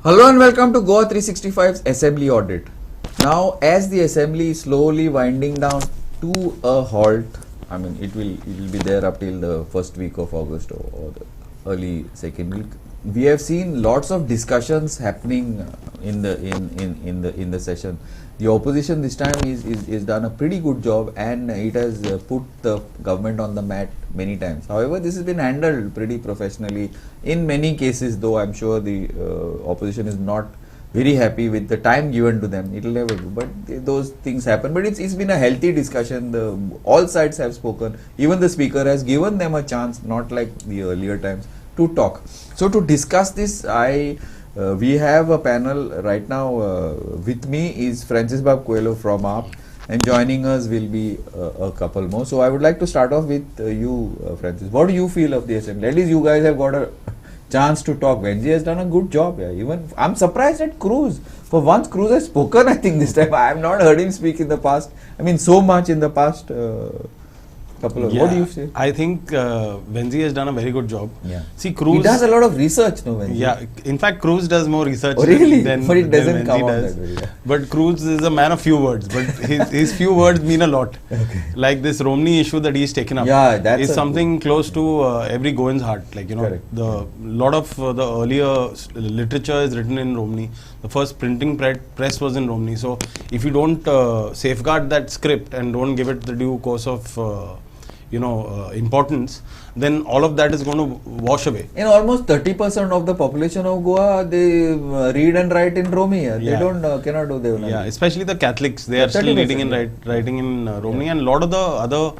Hello and welcome to Goa 365's Assembly Audit. Now, as the Assembly is slowly winding down to a halt, I mean, it will be there up till the first week of August or the early second week. We have seen lots of discussions happening in the session. The opposition this time is done a pretty good job, and it has put the government on the mat many times. However, this has been handled pretty professionally in many cases, though I'm sure the opposition is not very happy with the time given to them. It will never do, but those things happen. But it's been a healthy discussion. All sides have spoken. Even the speaker has given them a chance, not like the earlier times, to talk. So to discuss this, we have a panel right now. With me is Francis Bab Coelho from AAP, and joining us will be a couple more. So I would like to start off with you, Francis. What do you feel of the assembly? At least you guys have got a chance to talk. Benji has done a good job. Yeah. Even I'm surprised at Cruz. For once, Cruz has spoken. I think this time I have not heard him speak in the past. I mean, so much in the past. Couple of, what do you say? I think Benji has done a very good job. Yeah. See, Cruz, he does a lot of research, no, Benji? Yeah, in fact, Cruz does more research than but it doesn't Benji come does. That way, yeah. But Cruz is a man of few words, but his few words mean a lot. Okay. Like this Romney issue that he's taken up is something close to every Goan's heart. Like, you know, Correct. lot of the earlier literature is written in Romney. The first printing press was in Romney. So if you don't safeguard that script and don't give it the due course of importance, then all of that is going to wash away. In almost 30% of the population of Goa, they read and write in Romi. They cannot do Devanagari. Yeah, especially the Catholics, they are still reading and writing in Romani, and a lot of the other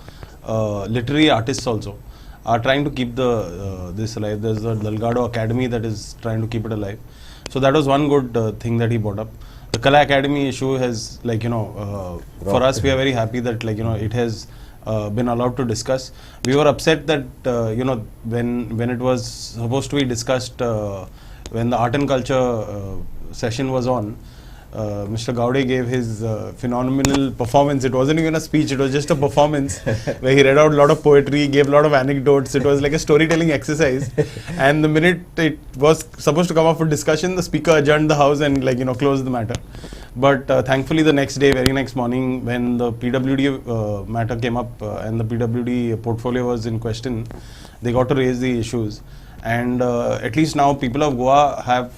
literary artists also are trying to keep this alive. There's the Delgado Academy that is trying to keep it alive. So that was one good thing that he brought up. The Kala Academy issue has, for us, we are very happy that, it has been allowed to discuss. We were upset that when it was supposed to be discussed, when the art and culture session was on, Mr. Gowde gave his phenomenal performance. It wasn't even a speech, it was just a performance where he read out a lot of poetry, gave a lot of anecdotes. It was like a storytelling exercise. And the minute it was supposed to come up for discussion, the speaker adjourned the house and closed the matter. But thankfully the next day, very next morning, when the PWD matter came up and the PWD portfolio was in question, they got to raise the issues. And at least now people of Goa have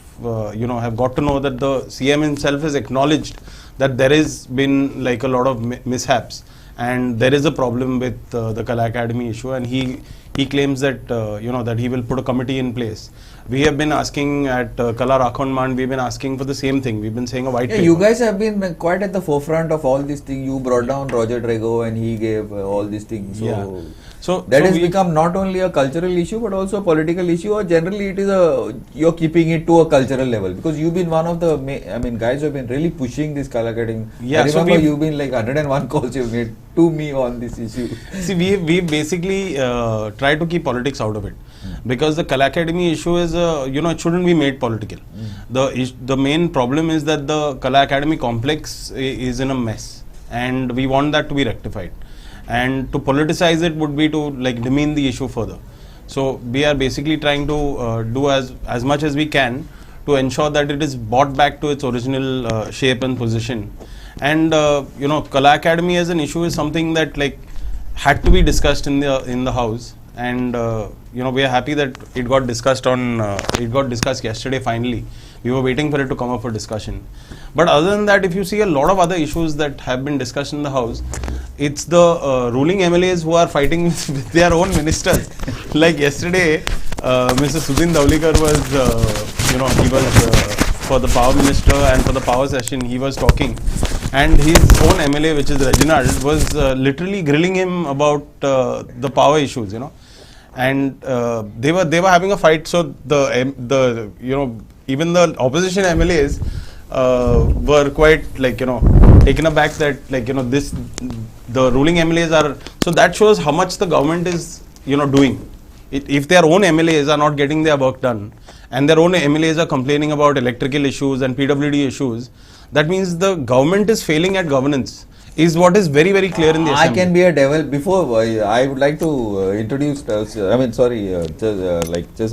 got to know that the CM himself has acknowledged that there has been a lot of mishaps and there is a problem with the Kala Academy issue, and he claims that that he will put a committee in place. We have been asking at Kala Rakhondman, we've been asking for the same thing. We've been saying a white paper. You guys have been quite at the forefront of all these things. You brought down Roger Drago and he gave all these things. So that has become not only a cultural issue but also a political issue, or generally it is you're keeping it to a cultural level, because you've been one of the guys who have been really pushing this Kala Academy. I remember you've been 101 calls you've made to me on this issue. See, we basically try to keep politics out of it, because the Kala Academy issue is it shouldn't be made political. The main problem is that the Kala Academy complex is in a mess, and we want that to be rectified. And to politicize it would be to demean the issue further. So we are basically trying to do as much as we can to ensure that it is brought back to its original shape and position. And Kala Academy as an issue is something that had to be discussed in the house. And we are happy that it got discussed yesterday finally. We were waiting for it to come up for discussion. But other than that, if you see a lot of other issues that have been discussed in the house, it's the ruling MLAs who are fighting with their own ministers. Like yesterday, Mr. Sudhin Daulikar was, he was for the power minister and for the power session, he was talking. And his own MLA, which is Reginald, was literally grilling him about the power issues, And they were having a fight. So even the opposition MLAs were quite taken aback that the ruling MLAs are. So that shows how much the government is doing. If their own MLAs are not getting their work done, and their own MLAs are complaining about electrical issues and PWD issues, that means the government is failing at governance. is what is very, very clear in the I assembly. can be a devil. Before I would like to introduce, just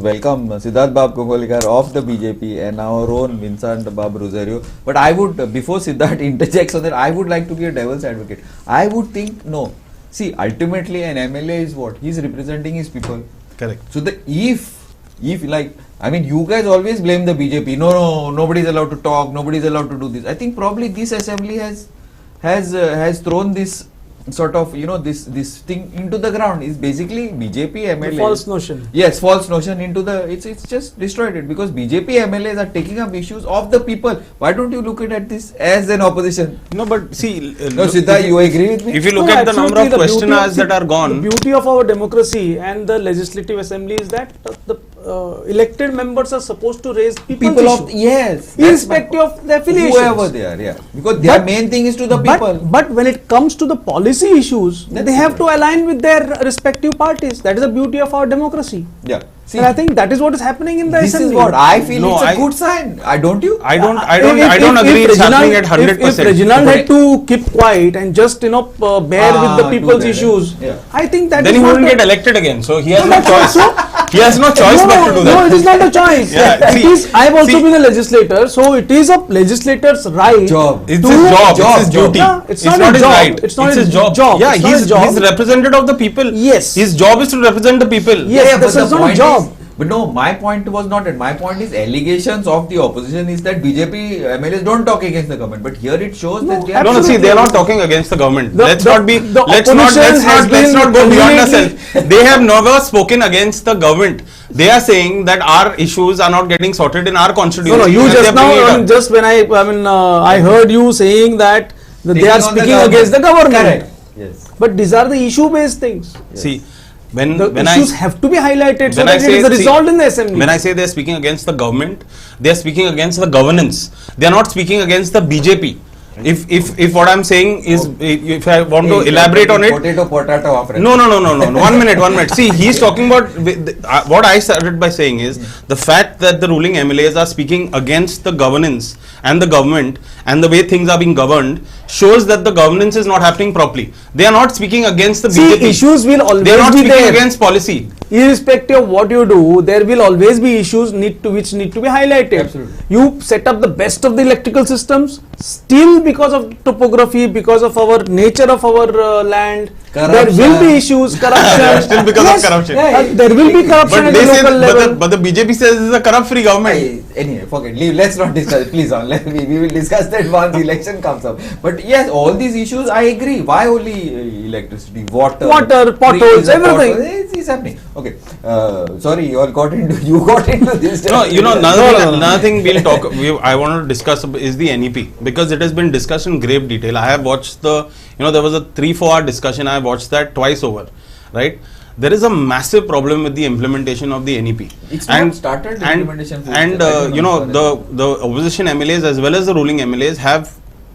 welcome Siddharth Bab Kokolikar of the BJP and our own Vincent Bab Rosario. But I would, before Siddharth interjects on that, I would like to be a devil's advocate. I would think, no. See, ultimately an MLA is what? He is representing his people. Correct. So if like, I mean, you guys always blame the BJP. No, nobody is allowed to talk. Nobody is allowed to do this. I think probably this assembly has thrown this sort of, this thing into the ground. Is basically BJP MLA. The false notion. Yes, false notion into the, it's just destroyed it, because BJP MLAs are taking up issues of the people. Why don't you look at this as an opposition? No, but see, No, Siddha, you agree with me? if you look at the number of questionnaires that are gone, The beauty of our democracy and the legislative assembly is that the elected members are supposed to raise People of, yes. irrespective of the affiliations. Whoever they are, yeah. Because their main thing is to the people. But when it comes to the policy issues, they have to align with their respective parties. That is the beauty of our democracy. Yeah. See, And I think that is what is happening in the this assembly. is what I feel No, it's a I- good sign. Don't you? I don't If agree it's happening at 100%. If Reginald had to keep quiet and just bear with the do people's that, issues, yeah. I think that then is he not wouldn't the- get elected again. So he has No, no that's not choice. so. He has no choice but to do No, that. it is not a choice. Yeah, It see- is. I have also see- been a legislator, so it is a legislator's right. Job. It's to- his job. It's his job. duty. Yeah, it's not a his job. right. It's not his his job. job. Yeah, It's not he's a job. representative of the people. Yes. His job is to represent the people. Yes, Yeah, this but is the not a point job. is, but no, my point was not that. My point is allegations of the opposition is that BJP MLAs don't talk against the government. But here it shows that they are. No, see, they are not talking against the government. The- let's the- not be. the Let's opposition has been not go beyond immediately- ourselves. They have never spoken against the government. They are saying that our issues are not getting sorted in our constituency. No, you and they just are bringing it now, up. just when I heard you saying that they Taking are on the speaking government. against the government. Correct. Yes. But these are the issue-based things. See, when The when issues I have to be highlighted so when I that it say- is see, resolved in the assembly. when I say they are speaking against the government, they are speaking against the governance. They are not speaking against the BJP. If what I'm saying is, if I want to elaborate on it, Potato offer. no. 1 minute. See, he's talking about what I started by saying is the fact that the ruling MLAs are speaking against the governance and the government and the way things are being governed shows that the governance is not happening properly. They are not speaking against the See, BJP. issues will always They are not be speaking there. against policy. Irrespective of what you do, there will always be issues which need to be highlighted. Absolutely. You set up the best of the electrical systems, still because of topography, because of our nature of our land, there will be issues, corruption. Still because of corruption. There will be corruption But at they the say, local level. but the BJP says this is a corrupt-free government. Anyway, forget. Leave. Let's not discuss. Please, we will discuss that once election comes up. But yes, all these issues, I agree. Why only electricity, water, potholes, everything. It's happening. Okay. Sorry, you got into this. No, another thing we'll talk. I want to discuss is the NEP because it has been discussed in grave detail. I have watched there was a 3-4 hour discussion. I watched that twice over, right? There is a massive problem with the implementation of the NEP. It's not started the implementation. The opposition MLAs as well as the ruling MLAs have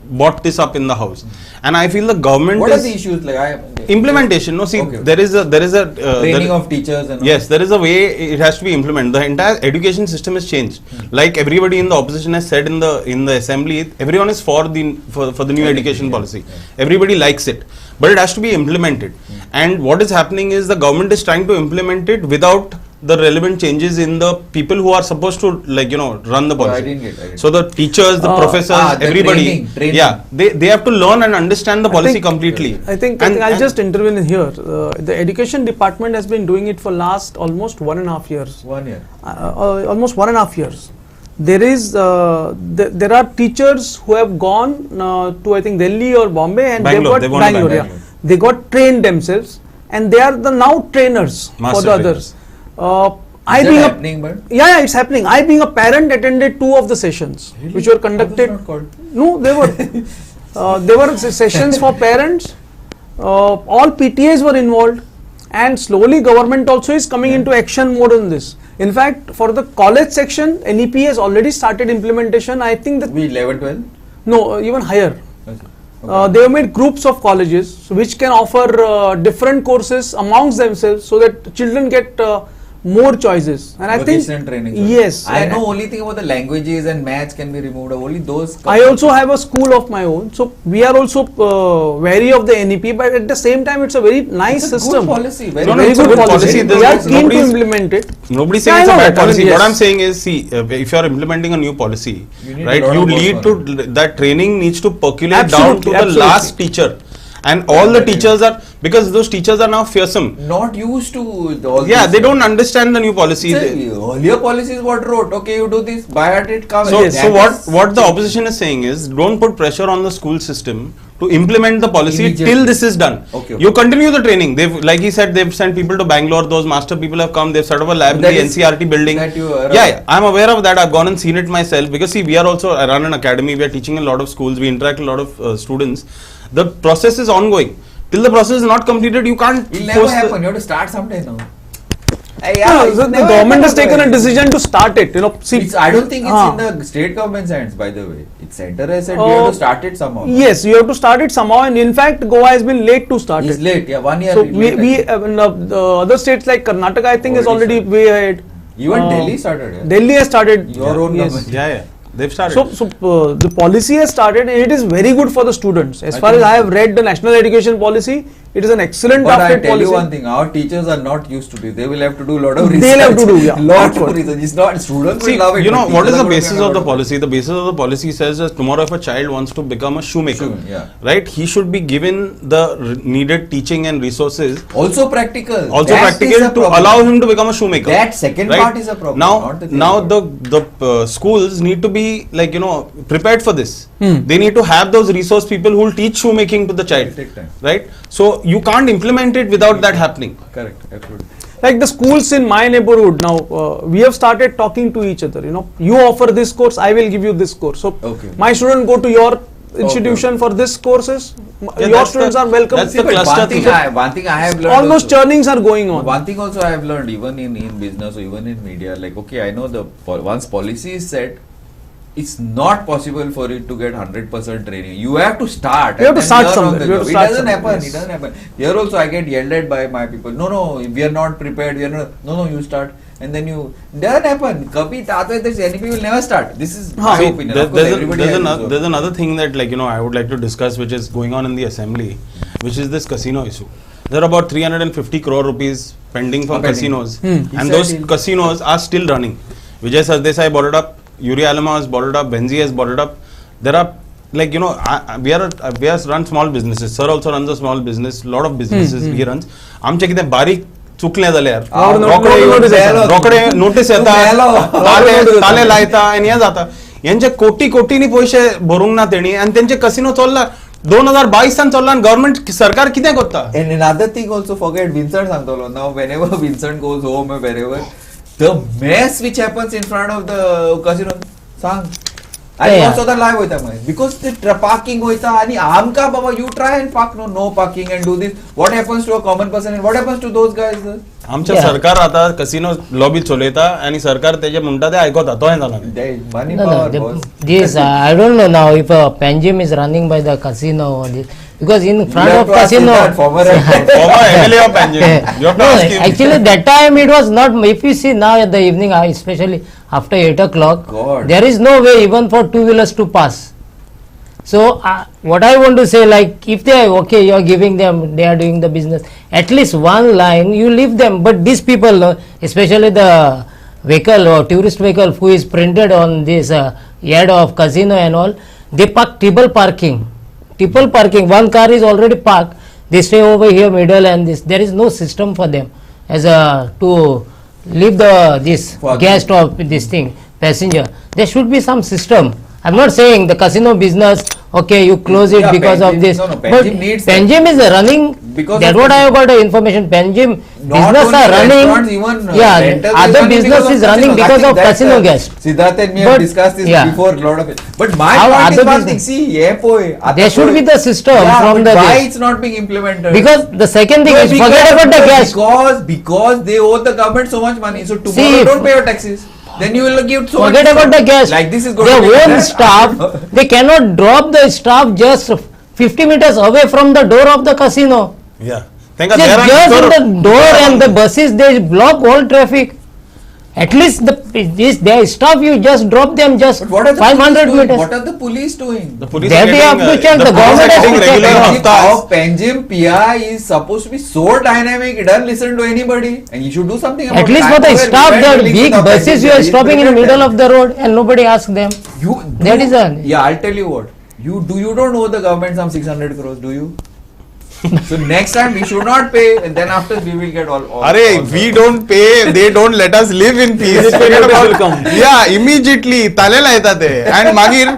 brought this up in the house, and I feel the government. What are the issues like? Implementation. No, see, Okay. there is a Training of teachers and all. yes, there is a way it has to be implemented. The entire education system has changed. Like everybody in the opposition has said in the assembly, everyone is for the new education policy. Everybody likes it, but it has to be implemented. And what is happening is the government is trying to implement it without the relevant changes in the people who are supposed to run the policy. I didn't get. So the teachers, the professors, the everybody, training. yeah, they have to learn and understand the policy completely. I think And- I'll and- just intervene here. The education department has been doing it for last almost 1.5 years. 1 year. Almost 1.5 years. There are teachers who have gone to I think Delhi or Bombay and Bangalore, they they went got to Bangalore. Bangalore. Yeah. They got trained themselves and they are the now trainers for Master the others. I Is that being happening, but yeah, it's happening. I being a parent attended 2 of the sessions which were conducted. Not called. No, they were sessions for parents. All PTAs were involved, and slowly government also is coming into action mode on this. In fact, for the college section, NEP has already started implementation. I think that We 11, 12. no, even higher. Okay. They have made groups of colleges which can offer different courses amongst themselves, so that children get more choices. And I think vocational training. yes, I know only thing about the languages and maths can be removed. Only those. I also have a school of my own, so we are also wary of the NEP, but at the same time, it's a very nice It's a system. good policy. Very, Very it's a good good policy. policy. We are There's keen to nobody's- implement it. Nobody's Yeah, saying it's I a know bad that. I mean, policy. yes. What I'm saying is, see, if you're implementing a new policy, You need a right, lot you of work need on to, that training needs to percolate down Absolutely, to the absolutely. last teacher. And all the teachers are, because those teachers are now fearsome. not used to all Yeah, this. they don't understand the new policy. Earlier policies what wrote, okay, you do this, by heart it comes. So, That so is- what the opposition is saying is, don't put pressure on the school system to implement the policy Immediately. till this is done. Okay, okay. You continue the training. They've, like he said, they've sent people to Bangalore. Those master people have come. They've set up a lab in That the is- NCRT building. that you are Yeah, aware. I'm aware of that. I've gone and seen it myself. Because see, we are also, I run an academy. We are teaching a lot of schools. We interact with a lot of students. The process is ongoing. Till the process is not completed, you can't It'll never force the- happen. You have to start someday now. No, the government has taken a decision to start it. See, I don't think it's Ah. in the state government's hands, by the way. It's center has said we have to start it somehow. Yes, you have to start it somehow, and in fact, Goa has been late to start It's it. late, yeah, 1 year. So late, we I think. the other states like Karnataka, I think, is Already already way ahead. Even Delhi started. Yeah. Delhi has started. Your own yes. government. Yeah, yeah. They've started. So the policy has started, and it is very good for the students. As I far as think I have read the national education policy, it is an excellent But I drafted tell you policy. one thing, our teachers are not used to this. They will have to do a lot of research. They'll have to do, yeah. lot Of of course. research. It's not students See, will love it. you know, but what is teachers the are gonna basis spend a of the lot policy? The basis of the policy says that tomorrow if a child wants to become a shoemaker, Yeah. right, he should be given the needed teaching and resources, Also practical. also That is practical a to problem. allow him to become a shoemaker. That second right? part is a problem, Now, not the now third the schools need to be like, you know, prepared for this. Hmm. They need to have those resource people who will teach shoemaking to the child, It'll take time. right? So you can't implement it without that happening. Correct, absolutely. Like the schools in my neighborhood now, we have started talking to each other. You offer this course, I will give you this course. So Okay. my student go to your institution for this courses. Yeah, Your that's students the- are welcome. that's See, the but cluster one thing, thing. one thing I have learned. All those also- churnings are going on. One thing also I have learned, even in business or even in media, like, okay, I know once policy is set, it's not possible for it to get 100% training. You have to start. You have and to then start learn on somewhere. the You have job. to It start doesn't somewhere, happen. yes. It doesn't happen. Here also I get yelled at by my people. No, we are not prepared. We are not. No, you start. And then you doesn't happen. Kabhi tato this NEP will never start. This is my See, opinion. Of course, everybody has his own. there's another thing that, like, you know, I would like to discuss, which is going on in the assembly, which is this casino issue. There are about 350 crore rupees pending from Pending. casinos, Hmm. He and said those he'll- casinos are still running. Vijay Sardesai brought it up, Yuri Alama has brought it up, Benzi has brought it up. There are, like, you know, we are run small businesses. Sir also runs a small business. Lot of businesses he runs. आमचे किती बारीक चुकले जाले यार. Rokade notice येता, ताले लायता आणि हे जाता. यांचे कोटी कोटीनी पैसे भरूंक ना तेणी आणि त्यांचे कसिनो चल्ला 2022 चल्ला आणि गव्हर्नमेंट सरकार कितें करता. And another thing also, forget Vincent Santolo. Now, whenever Vincent goes home or wherever, the mess which happens in front of the casino, sang. I Yeah, also the live होता मग because the parking होता आणि आमका बाबा you try and park no parking and do this. What happens to a common person and what happens to those guys? आमच्या Yeah. सरकार आता casino lobby चलयता आणि सरकार तेजे म्हणटा ते आयकता तो हे जाणा. They money No, power no, boss. this I don't know now if Panjim is running by the casino or this, because in front You have of to ask him casino. that, former Former MLA of Panjim. You have to No, ask him. actually that time it was not. If you see now at the evening, especially after 8 o'clock, God. there is no way even for two-wheelers to pass. So what I want to say, like, if they are okay, you are giving them, they are doing the business. At least one line you leave them. But these people, especially the vehicle or tourist vehicle who is printed on this yard of casino and all, they park triple parking. Triple parking. One car is already parked. They stay over here middle and this. There is no system for them as to leave this For guest of this thing passenger. There should be some system. I'm not saying the casino business, okay, you close it Yeah, because Panjim- of this. no, no, but Panjim needs that. Panjim is running, Because that's of what the- I have got the information. Panjim Not business only are running, restaurants, even yeah, rentals is other running business because is of running casino. because I of think casino that's, guest. Siddharth and me have But, discussed this yeah. before, lot of it. But my How point other is one thing. business- See, There should be the system from but the why this. it's not being implemented? Because the second thing No, is forget about the gas. Because they owe the government so much money. So tomorrow See, don't pay your taxes. Then you will give so Forget much. about the guest. Like this is going Their to be own that. staff, they cannot drop the staff just 50 meters away from the door of the casino. Yeah. Thank God Just there are in the door and the buses, they block all traffic. At least they stop you, just drop them just But what are the 500 police doing? meters. What are the police doing? The police That are we have to getting, check, the police are government has getting to check. regular haftas. Our Panjim PI is supposed to be so dynamic, it doesn't listen to anybody, and you should do something about At least for that. the staff, We were the dealing big with our buses you Panjim are PI, stopping in the it's middle better. of the road and nobody asks them. That is a- Yeah, I'll tell you what. You don't owe the government some 600 crores, do you? So next time we should not pay, and then after we will get all We don't pay, they don't let us live in peace. Forget about, yeah, immediately, talela येतात ते. And magir,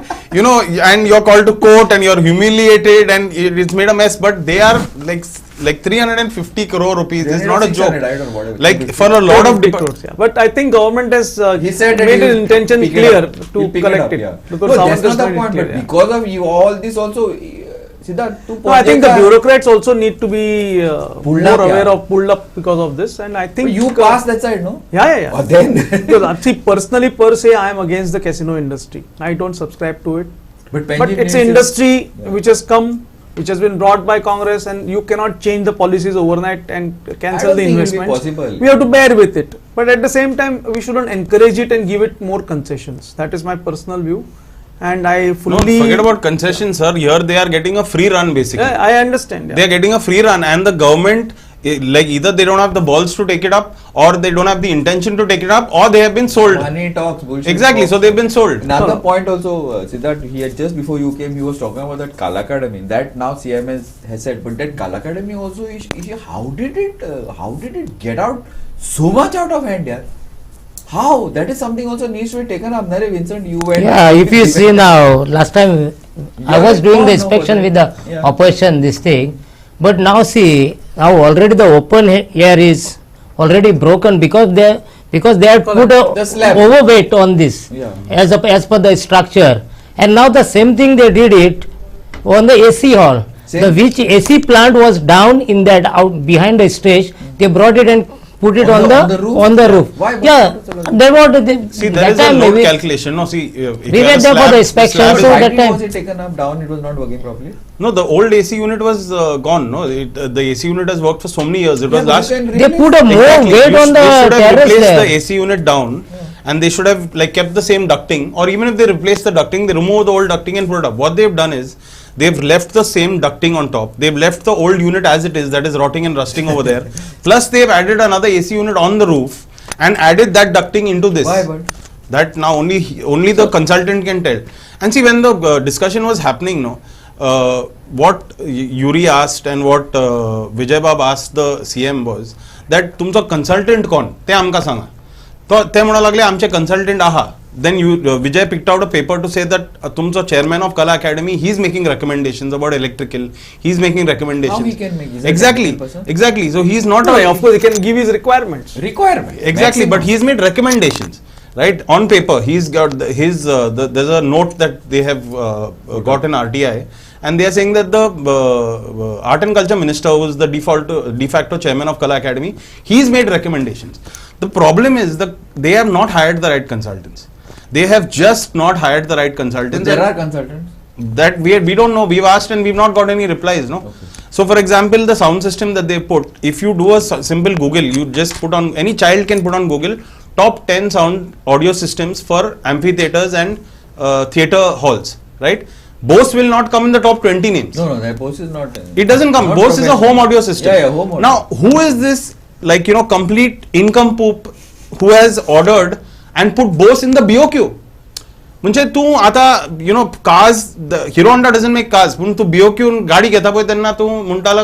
and you're called to court and you're humiliated and it's made a mess, but they are like 350 crore rupees. It's not a joke. 600, I don't know, whatever. Like for a lot of crores, yeah. But I think government has He said that made he'll an intention pick it clear up. to He'll pick collect up, it. yeah. Because No, someone that's not has the made it point. clear, But yeah. because of you, all this also, Siddharth, No, I think the bureaucrats also need to be Pulled more up, aware yeah. of pulled up because of this, and I think you pass that side, no? Yeah. Or then Because see, personally, per se, I am against the casino industry. I don't subscribe to it. But But it's an industry which has come, which has been brought by Congress, and you cannot change the policies overnight and cancel the investments. We have to bear with it. But at the same time, we shouldn't encourage it and give it more concessions. That is my personal view. And I No, fully forget about concessions, sir. Here they are getting a free run basically. Yeah, I understand. They are getting a free run, and the government, like either they don't have the balls to take it up, or they don't have the intention to take it up, or they have been sold. Money talks, bullshit. Exactly. talks. So they've been sold. Another point also, Siddharth, he had just before you came, he was talking about that Kala Academy. That now CM has said, but that Kala Academy also, how did it get out so much out of hand, yeah? How? That is something also needs to be taken up. Nare Vincent, you went. Yeah, if you see now, last time I was doing the inspection with the opposition, this thing, but now see, now already the open air is already broken because they have put The slab. overweight on this Yeah. as per the structure, and now the same thing they did it on the AC hall. Same. The which AC plant was down in that out behind the stage, they brought it and put it On on the the roof? on the roof. Why? Yeah, they want See, there that is a time load maybe calculation. No, see, if We you have went a there for slab, the inspection, slab so is- Why that time- was it taken up down? It was not working properly. No, the old AC unit was gone. No, the AC unit has worked for so many years. It was Yeah, but last. you can they really- put a more Exactly. weight on the They should have terrace replaced there. the AC unit down, and they should have like kept the same ducting, or even if they replace the ducting, they remove the old ducting and put it up. What they've done is they've left the same ducting on top. They've left the old unit as it is, that is rotting and rusting over there. Plus, they've added another AC unit on the roof and added that ducting into this. Why, but? That now only the consultant can tell. And see, when the discussion was happening, what Yuri asked and what Vijay Bab asked the CM was that तुमचा consultant कोण ते आमका सांगा. तो ते म्हणा लागले आमचे consultant आहा. Then Vijay picked out a paper to say that तुमचा chairman of Kala Academy, he's making recommendations about electrical. He's making recommendations. How he can make? Is that Exactly. 10%? Exactly. So he's not. No, of course, he can give his requirements. Requirement. Exactly, Maximum. but he's made recommendations, right? On paper, he's got there's a note that they have got in RTI, and they are saying that the Art and Culture Minister, who is the de facto chairman of Kala Academy, he's made recommendations. The problem is that they have not hired the right consultants. They have just not hired the right consultants. There are consultants. That we don't know. We've asked and we've not got any replies. No. Okay. So, for example, the sound system that they put, if you do a simple Google, you just put on, any child can put on Google top 10 sound audio systems for amphitheaters and theatre halls, right? Bose will not come in the top 20 names. No, that Bose is not. It doesn't come. not Bose is a professional. home audio system. Yeah, home audio. Now, who is this, complete income poop who has ordered and put Bose in the BOQ? म्हणजे तू आता cars, Hero Honda doesn't make cars, पण तू BOQ गाडी घेता पळय तेन्ना तू म्हणटाला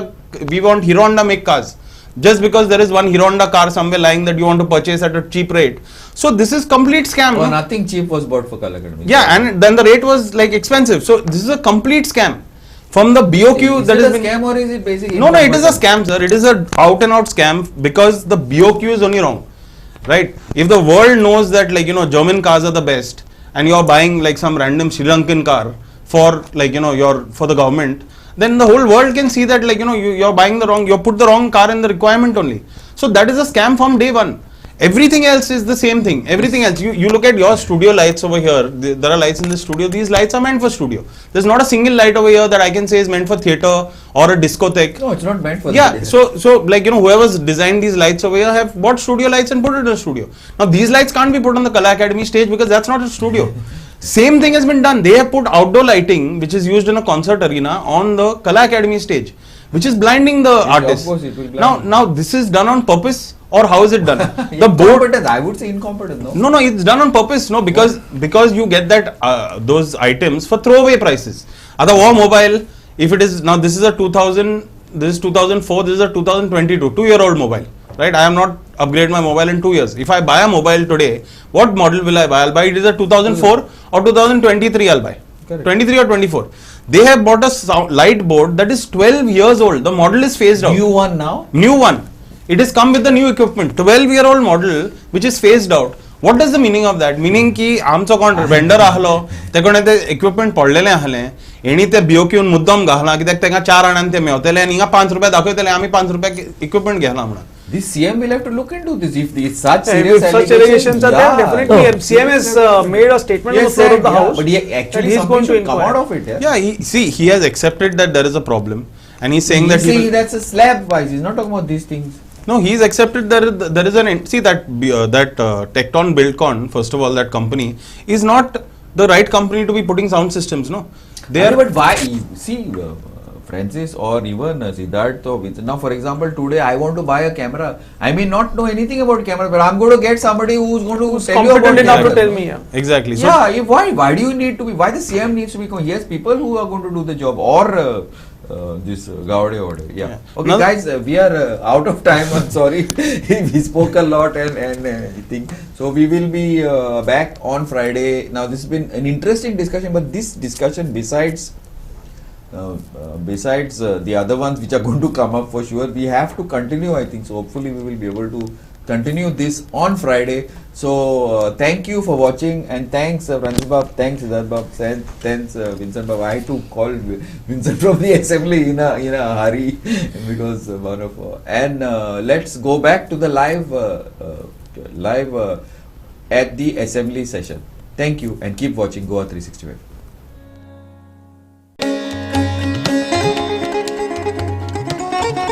we want Hero Honda make cars just because there is one Hero Honda car somewhere lying that you want to purchase at a cheap rate. So this is complete scam. Oh, no? nothing cheap was bought for Kala Academy. Yeah, and then the rate was like expensive. So this is a complete scam. From the BOQ Is that it is a scam or is it basically? no, it is a scam, sir. It is a out and out scam because the BOQ is only wrong, right? If the world knows that German cars are the best, and you are buying like some random Sri Lankan car for for the government, then the whole world can see that you're buying you're put the wrong car in the requirement only. So that is a scam from day one. Everything else is the same thing. Everything else, you look at your studio lights over here. There are lights in the studio. These lights are meant for studio. There's not a single light over here that I can say is meant for theatre or a discotheque. No, it's not meant for Yeah, that. so like, you know, whoever's designed these lights over here have bought studio lights and put it in a studio. Now these lights can't be put on the Kala Academy stage because that's not a studio. Same thing has been done. They have put outdoor lighting, which is used in a concert arena, on the Kala Academy stage, which is blinding the artist. Of course it will blind. Now this is done on purpose, or how is it done? The board. Incompetence, I would say incompetence, no? No, it's done on purpose. No, because you get that those items for throwaway prices. Other war mobile, if it is now, this is a 2000, this is 2004, this is a 2022, 2-year-old mobile, right? I am not upgrade my mobile in 2 years. If I buy a mobile today, what model will I buy? I'll buy it is a 2004 or 2023. I'll buy. Correct. 23 or 24. They have bought a light board that is 12 years old. The model is phased out. New one now? New one. It has come with the new equipment. 12-year-old model which is phased out. What does the meaning of that? Meaning ki आमचो कोण vendor आहलो, ते कोणे ते equipment पडलेले आहले, एणी ते बियोक्यून मुद्दम घालना कित्याक तेका 4 आणान ते मेवतले आनी हिंगा 5 रुपया दाखयतले आमी 5 रुपया equipment घेतला म्हणून. The CM will have to look into this if it's such Yeah, serious if such allegations are there, definitely Oh. CM has made a statement on the Yes, floor sir, of the yeah, house. but he that actually he is going something to should come inquire. out of it. Yeah, Yeah, he has accepted that there is a problem, and he's saying that he will, that's a slab wise. He's not talking about these things. no, he's accepted there is an see that Tecton Buildcon, first of all, that company is not the right company to be putting sound systems. No, they Okay, are. but why? See, Francis or even Siddharth or Vincent. Now, for example, today I want to buy a camera. I may not know anything about camera, but I'm going to get somebody who's going to tell you about Competent enough to camera. tell me. Yeah. Exactly. So Yeah, why do you need to be? Why the CM needs to be? Yes, people who are going to do the job, or this Gaude order. Yeah. Yeah. Okay, Now- guys, we are out of time. I'm sorry, we spoke a lot and I think so. We will be back on Friday. Now, this has been an interesting discussion, but this discussion, besides the other ones which are going to come up for sure, we have to continue. I think so. Hopefully, we will be able to continue this on Friday. So thank you for watching, and thanks Francis Bab, thanks Siddharth Bab, thanks Vincent Bab. I had to call Vincent from the assembly in a hurry because one of and let's go back to the live at the assembly session. Thank you and keep watching Goa 365.